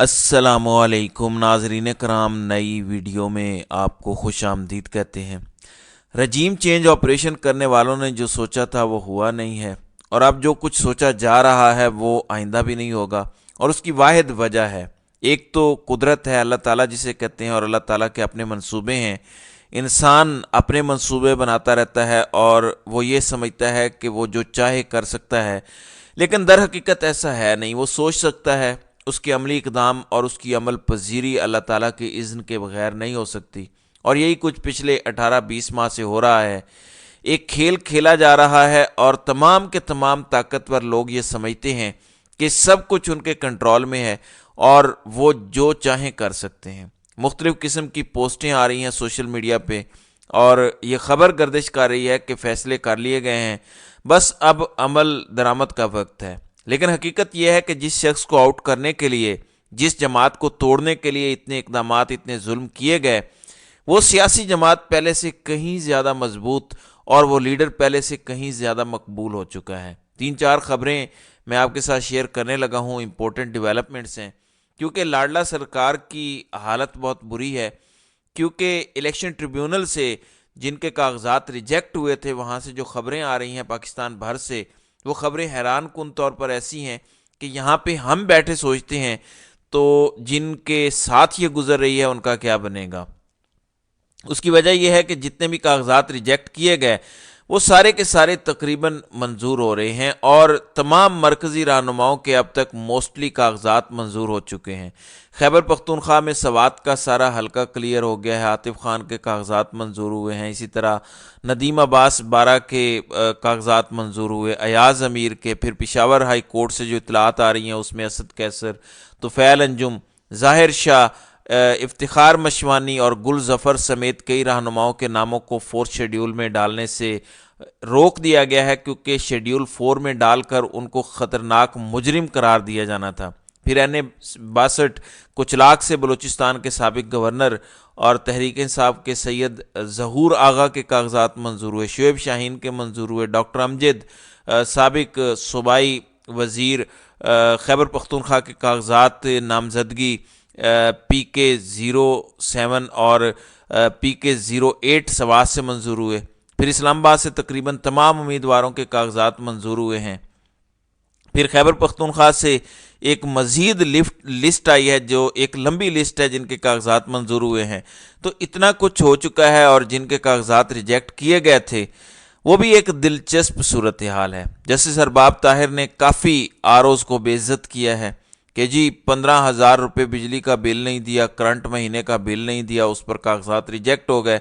السلام علیکم ناظرین کرام، نئی ویڈیو میں آپ کو خوش آمدید کہتے ہیں۔ رجیم چینج آپریشن کرنے والوں نے جو سوچا تھا وہ ہوا نہیں ہے، اور اب جو کچھ سوچا جا رہا ہے وہ آئندہ بھی نہیں ہوگا، اور اس کی واحد وجہ ہے، ایک تو قدرت ہے اللہ تعالیٰ جسے کہتے ہیں، اور اللہ تعالیٰ کے اپنے منصوبے ہیں۔ انسان اپنے منصوبے بناتا رہتا ہے اور وہ یہ سمجھتا ہے کہ وہ جو چاہے کر سکتا ہے، لیکن در حقیقت ایسا ہے نہیں۔ وہ سوچ سکتا ہے، اس کے عملی اقدام اور اس کی عمل پذیری اللہ تعالیٰ کے اذن کے بغیر نہیں ہو سکتی، اور یہی کچھ پچھلے 18-20 ماہ سے ہو رہا ہے۔ ایک کھیل کھیلا جا رہا ہے اور تمام کے تمام طاقتور لوگ یہ سمجھتے ہیں کہ سب کچھ ان کے کنٹرول میں ہے اور وہ جو چاہیں کر سکتے ہیں۔ مختلف قسم کی پوسٹیں آ رہی ہیں سوشل میڈیا پہ، اور یہ خبر گردش کر رہی ہے کہ فیصلے کر لیے گئے ہیں، بس اب عمل درآمد کا وقت ہے۔ لیکن حقیقت یہ ہے کہ جس شخص کو آؤٹ کرنے کے لیے، جس جماعت کو توڑنے کے لیے اتنے اقدامات، اتنے ظلم کیے گئے، وہ سیاسی جماعت پہلے سے کہیں زیادہ مضبوط اور وہ لیڈر پہلے سے کہیں زیادہ مقبول ہو چکا ہے۔ 3-4 خبریں میں آپ کے ساتھ شیئر کرنے لگا ہوں، امپورٹنٹ ڈیولپمنٹس ہیں، کیونکہ لاڈلا سرکار کی حالت بہت بری ہے، کیونکہ الیکشن ٹریبیونل سے جن کے کاغذات ریجیکٹ ہوئے تھے، وہاں سے جو خبریں آ رہی ہیں پاکستان بھر سے، وہ خبریں حیران کن طور پر ایسی ہیں کہ یہاں پہ ہم بیٹھے سوچتے ہیں تو جن کے ساتھ یہ گزر رہی ہے ان کا کیا بنے گا۔ اس کی وجہ یہ ہے کہ جتنے بھی کاغذات ریجیکٹ کیے گئے وہ سارے کے سارے تقریباً منظور ہو رہے ہیں، اور تمام مرکزی رہنماؤں کے اب تک موسٹلی کاغذات منظور ہو چکے ہیں۔ خیبر پختونخوا میں سوات کا سارا حلقہ کلیئر ہو گیا ہے، عاطف خان کے کاغذات منظور ہوئے ہیں، اسی طرح ندیم عباس بارہ کے کاغذات منظور ہوئے، ایاز امیر کے، پھر پشاور ہائی کورٹ سے جو اطلاعات آ رہی ہیں اس میں اسد کیسر، طفیل انجم، ظاہر شاہ، افتخار مشوانی اور گل ظفر سمیت کئی رہنماؤں کے ناموں کو 4 شیڈیول میں ڈالنے سے روک دیا گیا ہے، کیونکہ شیڈیول 4 میں ڈال کر ان کو خطرناک مجرم قرار دیا جانا تھا۔ پھر این62 کچلاک سے بلوچستان کے سابق گورنر اور تحریک انصاف کے سید ظہور آغا کے کاغذات منظور ہوئے، شعیب شاہین کے منظور ہوئے، ڈاکٹر امجد سابق صوبائی وزیر خیبر پختونخوا کے کاغذات نامزدگی PK-07 اور PK-08 سوات سے منظور ہوئے۔ پھر اسلام آباد سے تقریباً تمام امیدواروں کے کاغذات منظور ہوئے ہیں۔ پھر خیبر پختونخوا سے ایک مزید لسٹ آئی ہے، جو ایک لمبی لسٹ ہے جن کے کاغذات منظور ہوئے ہیں۔ تو اتنا کچھ ہو چکا ہے، اور جن کے کاغذات ریجیکٹ کیے گئے تھے وہ بھی ایک دلچسپ صورتحال ہے۔ جسٹس ارباب طاہر نے کافی ROs کو بے عزت کیا ہے کہ جی 15,000 روپے بجلی کا بل نہیں دیا، کرنٹ مہینے کا بل نہیں دیا، اس پر کاغذات ریجیکٹ ہو گئے۔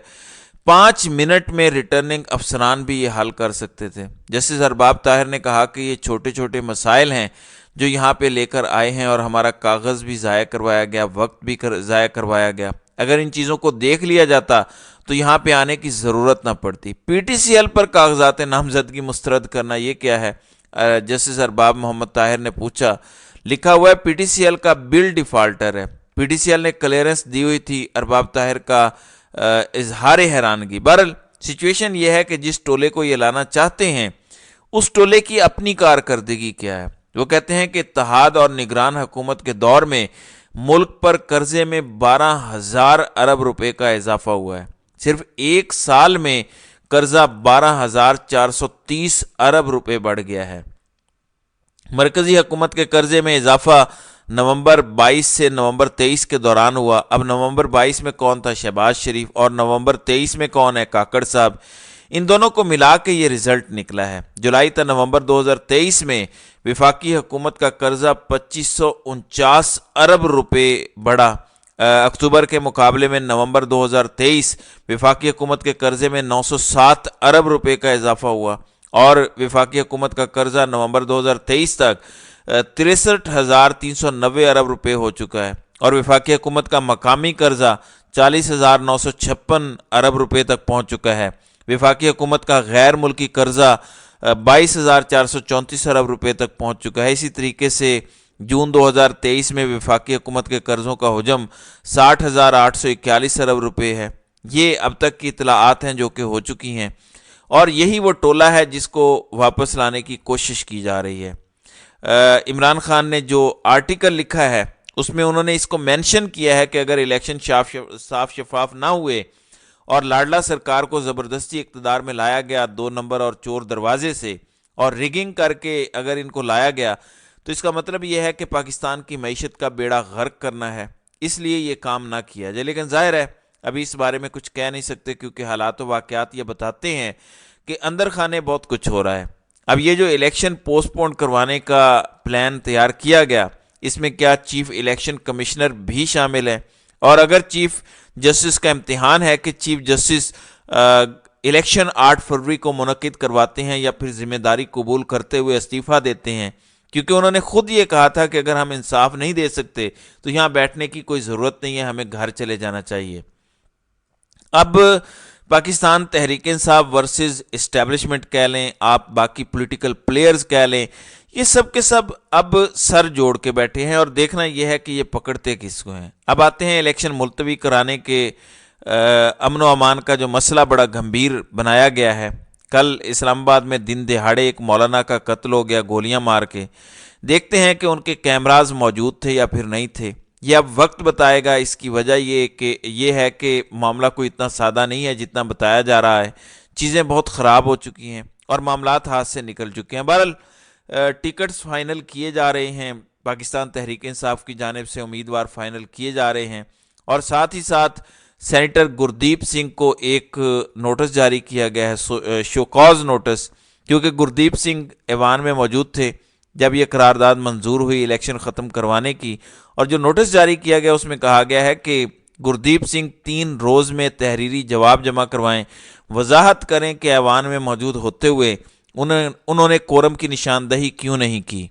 5 منٹ میں ریٹرننگ افسران بھی یہ حل کر سکتے تھے۔ جسٹس ارباب طاہر نے کہا کہ یہ چھوٹے چھوٹے مسائل ہیں جو یہاں پہ لے کر آئے ہیں، اور ہمارا کاغذ بھی ضائع کروایا گیا، وقت بھی ضائع کروایا گیا۔ اگر ان چیزوں کو دیکھ لیا جاتا تو یہاں پہ آنے کی ضرورت نہ پڑتی۔ PTCL پر کاغذات نامزدگی مسترد کرنا یہ کیا ہے؟ جسٹس ارباب محمد طاہر نے پوچھا۔ لکھا ہوا ہے PTCL کا بل ڈیفالٹر ہے۔ PTCL نے کلیئرنس دی ہوئی تھی۔ ارباب طاہر کا اظہار حیرانگی۔ بہرحال سچویشن یہ ہے کہ جس ٹولے کو یہ لانا چاہتے ہیں اس ٹولے کی اپنی کارکردگی کیا ہے۔ وہ کہتے ہیں کہ اتحاد اور نگران حکومت کے دور میں ملک پر قرضے میں 12,000 ارب روپے کا اضافہ ہوا ہے۔ صرف ایک سال میں قرضہ 12,430 ارب روپے بڑھ گیا ہے۔ مرکزی حکومت کے قرضے میں اضافہ نومبر 22 سے نومبر 23 کے دوران ہوا۔ اب نومبر 22 میں کون تھا؟ شہباز شریف، اور نومبر 23 میں کون ہے؟ کاکڑ صاحب۔ ان دونوں کو ملا کے یہ رزلٹ نکلا ہے۔ جولائی تا نومبر 2023 میں وفاقی حکومت کا قرضہ 2549 ارب روپے بڑھا۔ اکتوبر کے مقابلے میں نومبر 2023 وفاقی حکومت کے قرضے میں 907 ارب روپے کا اضافہ ہوا، اور وفاقی حکومت کا قرضہ نومبر 2023 تک 63,390 ارب روپے ہو چکا ہے، اور وفاقی حکومت کا مقامی قرضہ 40,956 ارب روپے تک پہنچ چکا ہے۔ وفاقی حکومت کا غیر ملکی قرضہ 22,434 ارب روپے تک پہنچ چکا ہے۔ اسی طریقے سے جون 2023 میں وفاقی حکومت کے قرضوں کا حجم 60,841 ارب روپے ہے۔ یہ اب تک کی اطلاعات ہیں جو کہ ہو چکی ہیں، اور یہی وہ ٹولہ ہے جس کو واپس لانے کی کوشش کی جا رہی ہے۔ عمران خان نے جو آرٹیکل لکھا ہے اس میں انہوں نے اس کو مینشن کیا ہے کہ اگر الیکشن صاف شفاف نہ ہوئے اور لاڈلا سرکار کو زبردستی اقتدار میں لایا گیا 2 نمبر اور چور دروازے سے اور ریگنگ کر کے اگر ان کو لایا گیا تو اس کا مطلب یہ ہے کہ پاکستان کی معیشت کا بیڑا غرق کرنا ہے، اس لیے یہ کام نہ کیا جائے۔ لیکن ظاہر ہے ابھی اس بارے میں کچھ کہہ نہیں سکتے کیونکہ حالات و واقعات یہ بتاتے ہیں کہ اندر خانے بہت کچھ ہو رہا ہے۔ اب یہ جو الیکشن پوسٹ پون کروانے کا پلان تیار کیا گیا، اس میں کیا چیف الیکشن کمشنر بھی شامل ہے؟ اور اگر چیف جسٹس کا امتحان ہے کہ چیف جسٹس الیکشن 8 فروری کو منعقد کرواتے ہیں یا پھر ذمہ داری قبول کرتے ہوئے استعفیٰ دیتے ہیں، کیونکہ انہوں نے خود یہ کہا تھا کہ اگر ہم انصاف نہیں دے سکتے تو یہاں بیٹھنے کی کوئی ضرورت نہیں ہے، ہمیں گھر چلے جانا چاہیے۔ اب پاکستان تحریک انصاف ورسز اسٹیبلشمنٹ کہہ لیں، آپ باقی پولیٹیکل پلیئرز کہہ لیں، یہ سب کے سب اب سر جوڑ کے بیٹھے ہیں اور دیکھنا یہ ہے کہ یہ پکڑتے کس کو ہیں۔ اب آتے ہیں الیکشن ملتوی کرانے کے امن و امان کا جو مسئلہ بڑا گمبھیر بنایا گیا ہے۔ کل اسلام آباد میں دن دہاڑے ایک مولانا کا قتل ہو گیا گولیاں مار کے۔ دیکھتے ہیں کہ ان کے کیمراز موجود تھے یا پھر نہیں تھے، یہ اب وقت بتائے گا۔ اس کی وجہ یہ ہے کہ معاملہ کوئی اتنا سادہ نہیں ہے جتنا بتایا جا رہا ہے، چیزیں بہت خراب ہو چکی ہیں اور معاملات ہاتھ سے نکل چکے ہیں۔ بہرحال ٹکٹس فائنل کیے جا رہے ہیں، پاکستان تحریک انصاف کی جانب سے امیدوار فائنل کیے جا رہے ہیں، اور ساتھ ہی ساتھ سینیٹر گردیپ سنگھ کو ایک نوٹس جاری کیا گیا ہے، شوکاز نوٹس، کیونکہ گردیپ سنگھ ایوان میں موجود تھے جب یہ قرارداد منظور ہوئی الیکشن ختم کروانے کی، اور جو نوٹس جاری کیا گیا اس میں کہا گیا ہے کہ گردیپ سنگھ 3 روز میں تحریری جواب جمع کروائیں، وضاحت کریں کہ ایوان میں موجود ہوتے ہوئے انہوں نے کورم کی نشاندہی کیوں نہیں کی۔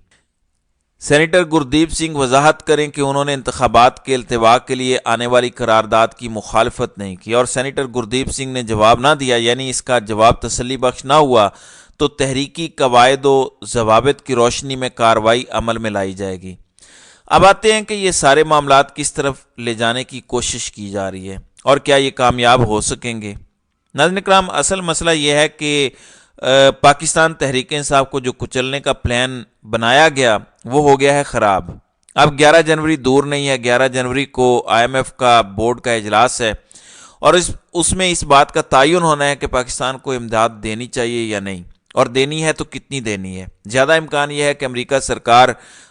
سینیٹر گردیپ سنگھ وضاحت کریں کہ انہوں نے انتخابات کے التوا کے لیے آنے والی قرارداد کی مخالفت نہیں کی، اور سینیٹر گردیپ سنگھ نے جواب نہ دیا، یعنی اس کا جواب تسلی بخش نہ ہوا تو تحریکی قواعد و ضوابط کی روشنی میں کارروائی عمل میں لائی جائے گی۔ اب آتے ہیں کہ یہ سارے معاملات کس طرف لے جانے کی کوشش کی جا رہی ہے اور کیا یہ کامیاب ہو سکیں گے۔ ناظرین کرام، اصل مسئلہ یہ ہے کہ پاکستان تحریک انصاف کو جو کچلنے کا پلان بنایا گیا وہ ہو گیا ہے خراب۔ اب 11 جنوری دور نہیں ہے، 11 جنوری کو IMF کا بورڈ کا اجلاس ہے، اور اس میں اس بات کا تعین ہونا ہے کہ پاکستان کو امداد دینی چاہیے یا نہیں، اور دینی ہے تو کتنی دینی ہے۔ زیادہ امکان یہ ہے کہ امریکہ سرکار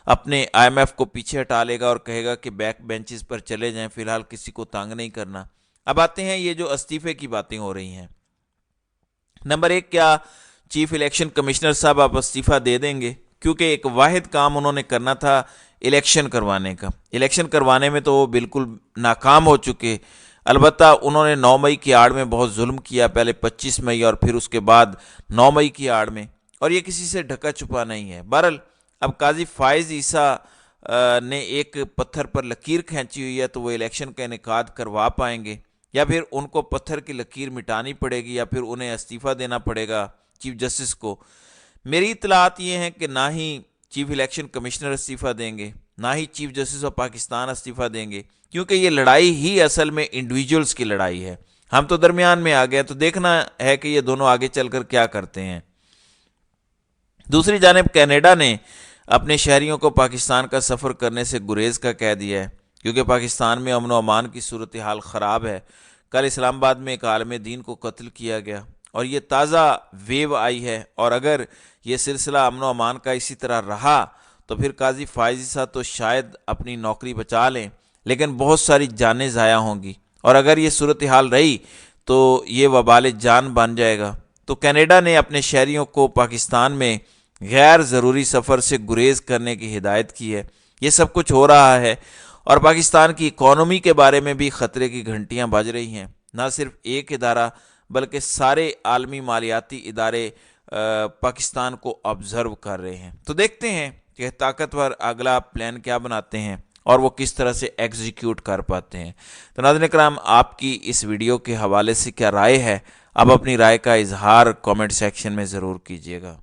اپنے IMF کو پیچھے ہٹا لے گا اور کہے گا کہ بیک بینچز پر چلے جائیں، فی الحال کسی کو تانگ نہیں کرنا۔ اب آتے ہیں یہ جو استعفے کی باتیں ہو رہی ہیں۔ نمبر 1، کیا چیف الیکشن کمشنر صاحب آپ استعفیٰ دے دیں گے؟ کیونکہ ایک واحد کام انہوں نے کرنا تھا الیکشن کروانے کا، الیکشن کروانے میں تو وہ بالکل ناکام ہو چکے۔ البتہ انہوں نے 9 مئی کی آڑ میں بہت ظلم کیا، پہلے 25 مئی اور پھر اس کے بعد 9 مئی کی آڑ میں، اور یہ کسی سے ڈھکا چھپا نہیں ہے۔ بہرحال اب قاضی فائز عیسیٰ نے ایک پتھر پر لکیر کھینچی ہوئی ہے، تو وہ الیکشن کا انعقاد کروا پائیں گے، یا پھر ان کو پتھر کی لکیر مٹانی پڑے گی، یا پھر انہیں استعفیٰ دینا پڑے گا چیف جسٹس کو۔ میری اطلاعات یہ ہیں کہ نہ ہی چیف الیکشن کمشنر استعفیٰ دیں گے، نہ ہی چیف جسٹس آف پاکستان استعفیٰ دیں گے، کیونکہ یہ لڑائی ہی اصل میں انڈیویجولز کی لڑائی ہے۔ ہم تو درمیان میں آ گئے، تو دیکھنا ہے کہ یہ دونوں آگے چل کر کیا کرتے ہیں۔ دوسری جانب کینیڈا نے اپنے شہریوں کو پاکستان کا سفر کرنے سے گریز کا کہہ دیا ہے، کیونکہ پاکستان میں امن و امان کی صورتحال خراب ہے۔ کل اسلام آباد میں ایک عالم دین کو قتل کیا گیا، اور یہ تازہ ویو آئی ہے، اور اگر یہ سلسلہ امن و امان کا اسی طرح رہا تو پھر قاضی فائز عیسیٰ تو شاید اپنی نوکری بچا لیں، لیکن بہت ساری جانیں ضائع ہوں گی، اور اگر یہ صورتحال رہی تو یہ وبال جان بن جائے گا۔ تو کینیڈا نے اپنے شہریوں کو پاکستان میں غیر ضروری سفر سے گریز کرنے کی ہدایت کی ہے۔ یہ سب کچھ ہو رہا ہے، اور پاکستان کی اکانومی کے بارے میں بھی خطرے کی گھنٹیاں بج رہی ہیں۔ نہ صرف ایک ادارہ بلکہ سارے عالمی مالیاتی ادارے پاکستان کو آبزرو کر رہے ہیں۔ تو دیکھتے ہیں کہ طاقتور اگلا پلان کیا بناتے ہیں اور وہ کس طرح سے ایگزیکیوٹ کر پاتے ہیں۔ تو ناظرین کرام، آپ کی اس ویڈیو کے حوالے سے کیا رائے ہے؟ آپ اپنی رائے کا اظہار کامنٹ سیکشن میں ضرور کیجیے گا۔